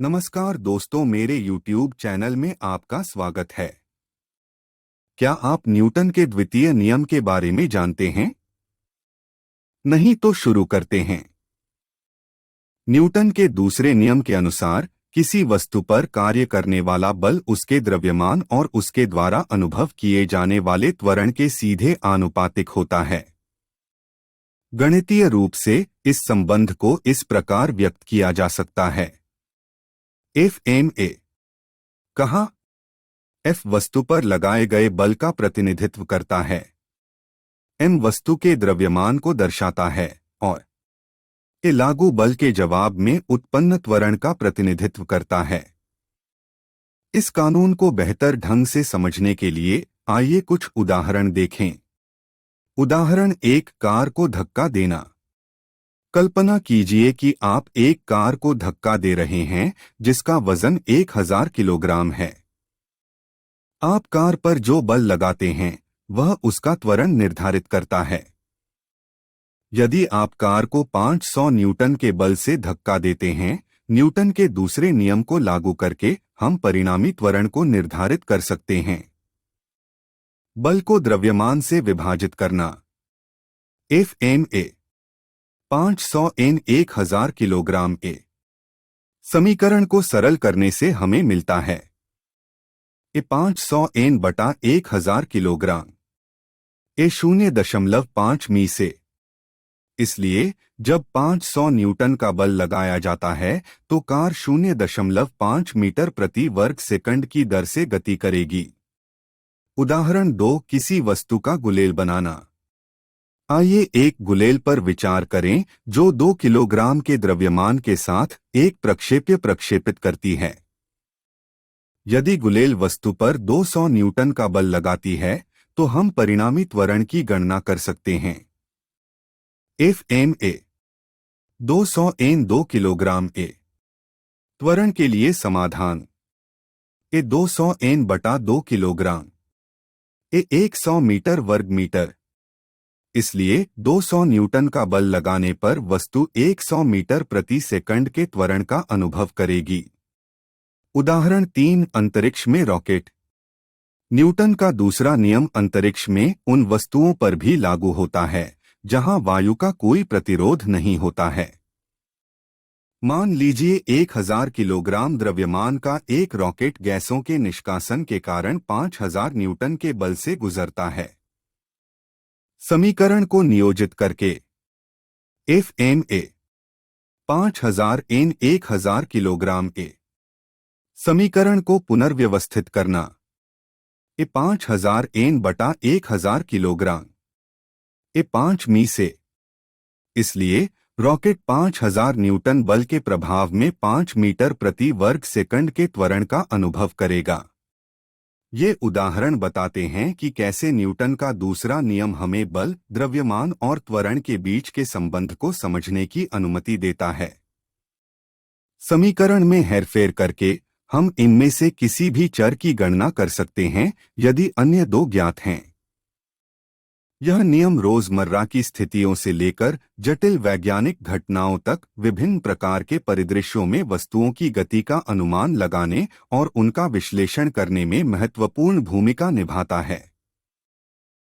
नमस्कार दोस्तों, मेरे YouTube चैनल में आपका स्वागत है। क्या आप न्यूटन के द्वितीय नियम के बारे में जानते हैं? नहीं तो शुरू करते हैं। न्यूटन के दूसरे नियम के अनुसार किसी वस्तु पर कार्य करने वाला बल उसके द्रव्यमान और उसके द्वारा अनुभव किए जाने वाले त्वरण के सीधे आनुपातिक होता है। गणितीय रूप से इस संबंध को इस प्रकार व्यक्त किया जा सकता है। F_ma कहा F वस्तु पर लगाए गए बल का प्रतिनिधित्व करता है, m वस्तु के द्रव्यमान को दर्शाता है और a लागू बल के जवाब में उत्पन्न त्वरण का प्रतिनिधित्व करता है। इस कानून को बेहतर ढंग से समझने के लिए आइए कुछ उदाहरण देखें। उदाहरण 1, कार को धक्का देना। कल्पना कीजिए कि आप एक कार को धक्का दे रहे हैं जिसका वजन 1000 किलोग्राम है। आप कार पर जो बल लगाते हैं वह उसका त्वरण निर्धारित करता है। यदि आप कार को 500 न्यूटन के बल से धक्का देते हैं, न्यूटन के दूसरे नियम को लागू करके हम परिणामी त्वरण को निर्धारित कर सकते हैं। बल को द्रव्यमान से विभाजित करना। F_ma 500 n 1000 kilogram a। समीकरण को सरल करने से हमें मिलता है a 500 n बटा 1000 किलोग्राम a 0.5 मी से। इसलिए जब 500 न्यूटन का बल लगाया जाता है तो कार 0.5 मीटर प्रति वर्ग सेकंड की दर से गति करेगी। उदाहरण 2, किसी वस्तु का गुलेल बनाना। आइए एक गुलेल पर विचार करें जो 2 किलोग्राम के द्रव्यमान के साथ एक प्रक्षेप्य प्रक्षेपित करती है। यदि गुलेल वस्तु पर 200 न्यूटन का बल लगाती है तो हम परिणामी त्वरण की गणना कर सकते हैं। F_ma 200 n 2 kilogram a। त्वरण के लिए समाधान a 200 n बटा 2 किलोग्राम a 100 मीटर वर्ग मीटर। इसलिए 200 न्यूटन का बल लगाने पर वस्तु 100 मीटर प्रति सेकंड के त्वरण का अनुभव करेगी। उदाहरण 3, अंतरिक्ष में रॉकेट। न्यूटन का दूसरा नियम अंतरिक्ष में उन वस्तुओं पर भी लागू होता है जहां वायु का कोई प्रतिरोध नहीं होता है। मान लीजिए 1000 किलोग्राम द्रव्यमान का एक रॉकेट गैसों के निष्कासन के कारण 5000 न्यूटन के बल से गुजरता है। समीकरण को नियोजित करके F_ma 5000 n 1000 किलोग्राम a। समीकरण को पुनर्व्यवस्थित करना a 5000 n बटा 1000 किलोग्राम a 5 मी से। इसलिए रॉकेट 5000 न्यूटन बल के प्रभाव में 5 मीटर प्रति वर्ग सेकंड के त्वरण का अनुभव करेगा। ये उदाहरण बताते हैं कि कैसे न्यूटन का दूसरा नियम हमें बल, द्रव्यमान और त्वरण के बीच के संबंध को समझने की अनुमति देता है। समीकरण में हेरफेर करके हम इनमें से किसी भी चर की गणना कर सकते हैं यदि अन्य दो ज्ञात हैं। यह नियम रोजमर्रा की स्थितियों से लेकर जटिल वैज्ञानिक घटनाओं तक विभिन्न प्रकार के परिदृश्यों में वस्तुओं की गति का अनुमान लगाने और उनका विश्लेषण करने में महत्वपूर्ण भूमिका निभाता है।